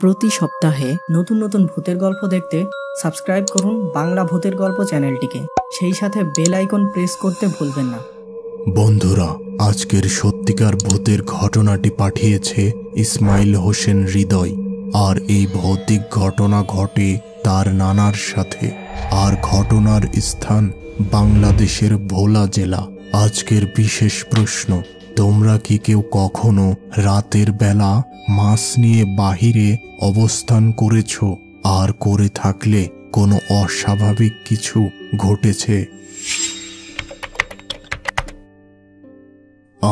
প্রতি সপ্তাহে নতুন নতুন ভূতের গল্প দেখতে সাবস্ক্রাইব করুন বাংলা ভূতের গল্প চ্যানেলটিকে। সেই সাথে বেল আইকন প্রেস করতে ভুলবেন না। বন্ধুরা, আজকের সত্যিকার ভূতের ঘটনাটি পাঠিয়েছে ইসমাইল হোসেন হৃদয়। আর এই ভৌতিক ঘটনা ঘটে তার নানার সাথে। আর ঘটনার স্থান বাংলাদেশের ভোলা জেলা। আজকের বিশেষ প্রশ্ন, তোমরা কি কেউ কখনো রাতের বেলা মাছ নিয়ে বাহিরে অবস্থান করেছ? আর করে থাকলে কোনো অস্বাভাবিক কিছু ঘটেছে?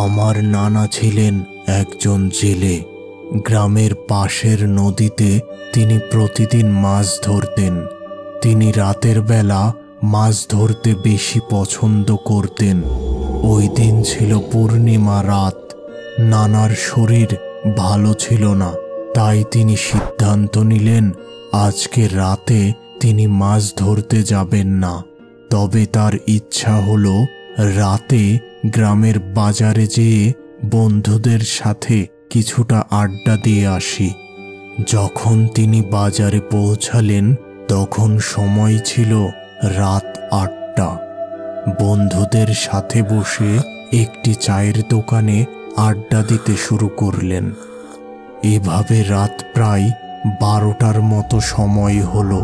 আমার নানা ছিলেন একজন জেলে। গ্রামের পাশের নদীতে তিনি প্রতিদিন মাছ ধরতেন। তিনি রাতের বেলা মাছ ধরতে বেশি পছন্দ করতেন। ওই দিন ছিল পূর্ণিমা রাত। নানার শরীর ভালো ছিল না, তাই তিনি সিদ্ধান্ত নিলেন আজকে রাতে তিনি মাছ ধরতে যাবেন না। তবে তার ইচ্ছা হলো রাতে গ্রামের বাজারে যেয়ে বন্ধুদের সাথে কিছুটা আড্ডা দিয়ে আসি। যখন তিনি বাজারে পৌঁছালেন তখন সময় ছিল রাত ৮টা। বন্ধুদের সাথে বসে একটি চায়ের দোকানে আড্ডা দিতে শুরু করলেন। এভাবে রাত প্রায় 12টার মতো সময় হলো।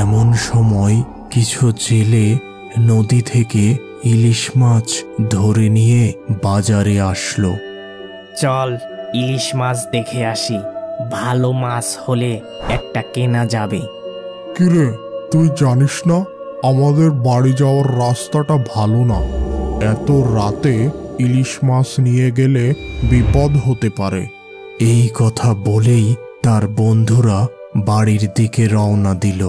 এমন সময় কিছু জেলে নদী থেকে ইলিশ মাছ ধরে নিয়ে বাজারে আসলো। চল ইলিশ মাছ দেখে আসি, ভালো মাছ হলে একটা কেনা যাবে। কিরে, তুই জানিস না আমাদের বাড়ি যাওয়ার রাস্তাটা ভালো না? এত রাতে ইলিশ মাছ নিয়ে গেলে বিপদ হতে পারে। এই কথা বলেই তার বন্ধুরা বাড়ির দিকে রওনা দিল।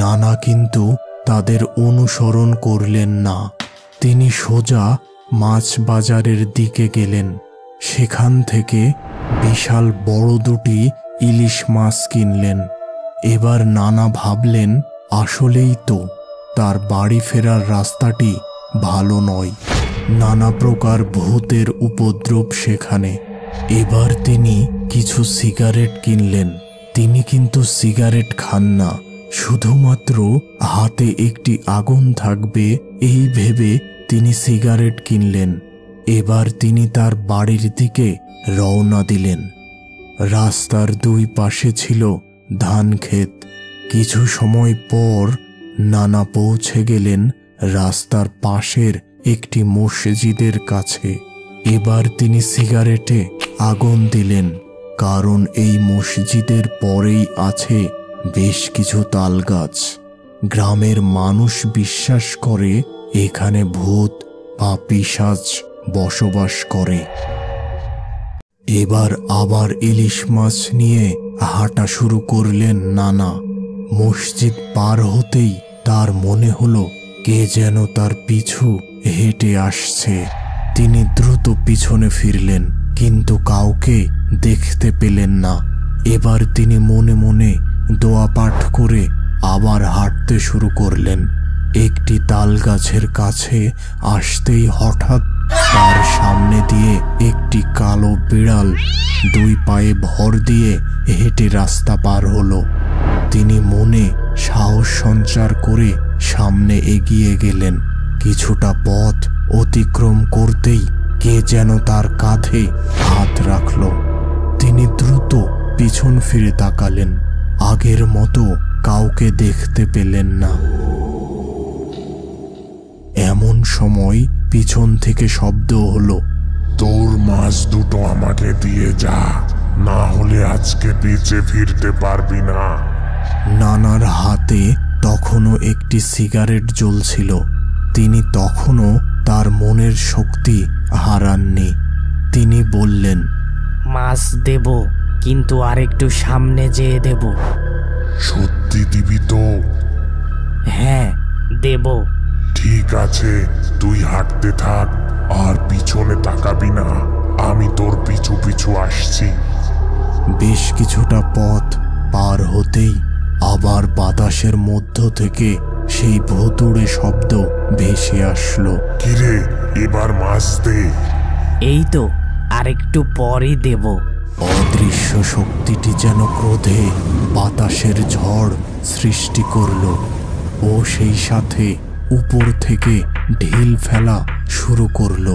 নানা কিন্তু তাদের অনুসরণ করলেন না। তিনি সোজা মাছ বাজারের দিকে গেলেন। সেখান থেকে বিশাল বড় দুটি ইলিশ মাছ কিনলেন। এবার নানা ভাবলেন আসলেই তো তার বাড়ি ফেরার রাস্তাটি ভালো নয়। নানা প্রকার ভূতের উপদ্রব সেখানে। এবার তিনি কিছু সিগারেট কিনলেন। তিনি কিন্তু সিগারেট খান না, শুধুমাত্র হাতে একটি আগুন থাকবে এই ভেবে তিনি সিগারেট কিনলেন। এবার তিনি তার বাড়ির দিকে রওনা দিলেন। রাস্তার দুই পাশে ছিল ধান ক্ষেত। কিছু সময় পর নানা পৌঁছে গেলেন রাস্তার পাশের একটি মসজিদের কাছে। এবার তিনি সিগারেটে আগুন দিলেন, কারণ এই মসজিদের পরেই আছে বেশ কিছু তাল গাছ। গ্রামের মানুষ বিশ্বাস করে এখানে ভূত বা পিশাচ বসবাস করে। এবার আবার ইলিশ মাছ নিয়ে হাঁটা শুরু করলেন নানা। মসজিদ পার হতেই তার মনে হলো কে যেন তার পিছু হেঁটে আসছে। তিনি দ্রুত পিছনে ফিরলেন, কিন্তু কাউকে দেখতে পেলেন না। এবার তিনি মনে মনে দোয়া পাঠ করে আবার হাঁটতে শুরু করলেন। একটি তাল গাছের কাছে আসতেই হঠাৎ তার সামনে দিয়ে একটি কালো বিড়াল দুই পায়ে ভর দিয়ে হেঁটে রাস্তা পার হলো। তিনি মনে সাহস সঞ্চার করে সামনে এগিয়ে গেলেন। কিছুটা পথ অতিক্রম করতেই কে যেন তার কাঁধে হাত রাখল। তিনি দ্রুত পিছন ফিরে তাকালেন। আগের মতো কাউকে দেখতে পেলেন না। এমন সময় পিছন থেকে শব্দ হলো, তোর মাছ দুটো আমাকে দিয়ে যা, না হলে আজকে বেঁচে ফিরতে পারবি না। নানার হাতে তখনও একটি সিগারেট জ্বলছিল। তিনি তখনও তার মনের শক্তি হারাননি। তিনি বললেন, মাছ দেব, কিন্তু আরেকটু সামনে যেয়ে দেব। সত্যি দিবি তো? হ্যাঁ, দেব। ঠিক আছে, তুই হাঁটতে থাক আর পিছনে তাকাবি না। আমি তোর পিছু পিছু আসছি। বেশ কিছুটা পথ পার হতেই আবার বাতাসের মধ্য থেকে সেই ভুতুড়ে শব্দ ভেসে আসলো। কিরে, এবার মাছ দে। এই তো আরেকটু পরেই দেব। অদৃশ্য শক্তিটি যেন ক্রোধে বাতাসের ঝড় সৃষ্টি করল ও সেই সাথে উপর থেকে ঢিল ফেলা শুরু করল।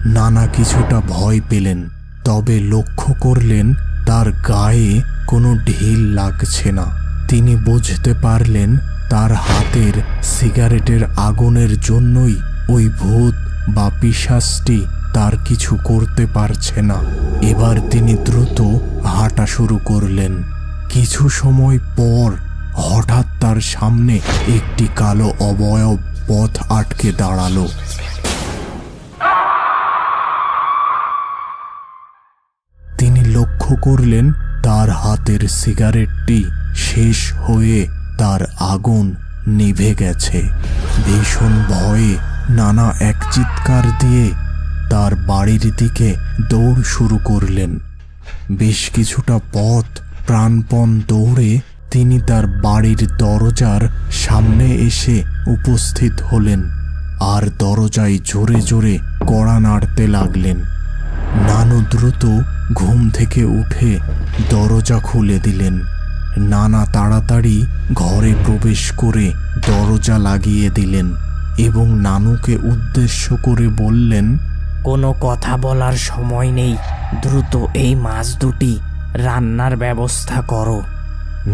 নানা কিছুটা ভয় পেলেন, তবে লক্ষ্য করলেন তার গায়ে কোনো ঢিল লাগছে না। তিনি বুঝতে পারলেন তার হাতের সিগারেটের আগুনের জন্যই ওই ভূত বা পিশাচটি তার কিছু করতে পারছে না। এবার তিনি দ্রুত হাঁটা শুরু করলেন। কিছু সময় পর হঠাৎ তার সামনে একটি কালো অবয়ব পথ আটকে দাঁড়ালো। তিনি লক্ষ্য করলেন তার হাতের সিগারেটটি শেষ হয়ে তার আগুন নিভে গেছে। ভীষণ ভয়ে নানা এক চিৎকার দিয়ে তার বাড়ির দিকে দৌড় শুরু করলেন। বেশ কিছুটা পথ প্রাণপণ দৌড়ে তিনি তার বাড়ির দরজার সামনে এসে উপস্থিত হলেন আর দরজায় জোরে জোরে কড়া নাড়তে লাগলেন। নানু দ্রুত ঘুম থেকে উঠে দরজা খুলে দিলেন। নানা তাড়াতাড়ি ঘরে প্রবেশ করে দরজা লাগিয়ে দিলেন এবং নানুকে উদ্দেশ্য করে বললেন, কোনো কথা বলার সময় নেই, দ্রুত এই মাছ দুটি রান্নার ব্যবস্থা করো।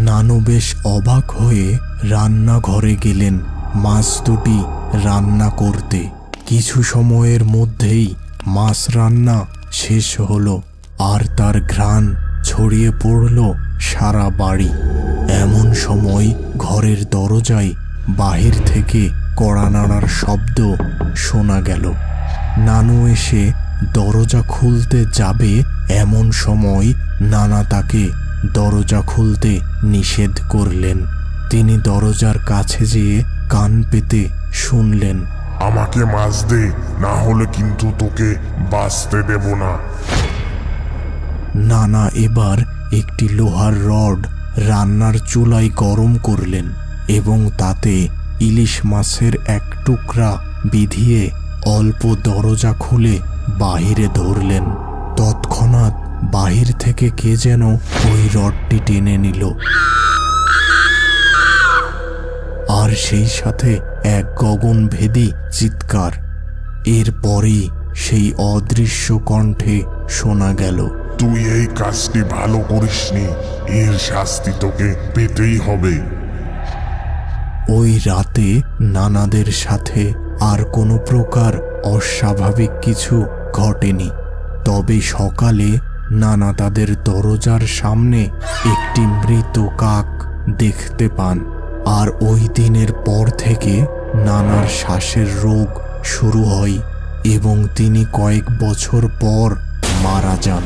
নানু বেশ অবাক হয়ে রান্নাঘরে গেলেন মাছ দুটি রান্না করতে। কিছু সময়ের মধ্যেই মাছ রান্না শেষ হলো আর তার ঘ্রাণ ছড়িয়ে পড়ল সারা বাড়ি। এমন সময় ঘরের দরজায় বাহির থেকে কড়া নাড়ার শব্দ শোনা গেল। নানু এসে দরজা খুলতে যাবে এমন সময় নানা তাকে দরজা খুলতে নিষেধ করলেন। তিনি দরজার কাছে যেয়ে কান পেতে শুনলেন, আমাকে মাছ দে, না হলে কিন্তু তোকে বাঁচতে দেব না। নানা এবার একটি লোহার রড রান্নার চুলায় গরম করলেন এবং তাতে ইলিশ মাছের এক টুকরা বিধিয়ে অল্প দরজা খুলে বাহিরে ধরলেন। তৎক্ষণাৎ বাহির থেকে কে যেন ওই রডটি টেনে নিল আর সেই সাথে এক গগনভেদী চিৎকার। এরপরই সেই অদৃশ্য কণ্ঠে শোনা গেল, তুই এই কাজটি ভালো করিসনি, এর শাস্তি তোকে পেতেই হবে। ওই রাতে নানাদের সাথে আর কোনো প্রকার অস্বাভাবিক কিছু ঘটেনি। তবে সকালে নানা তাদের দরজার সামনে একটি মৃত কাক দেখতে পান আর ওই দিনের পর থেকে নানার শ্বাসের রোগ শুরু হয় এবং তিনি কয়েক বছর পর মারা যান।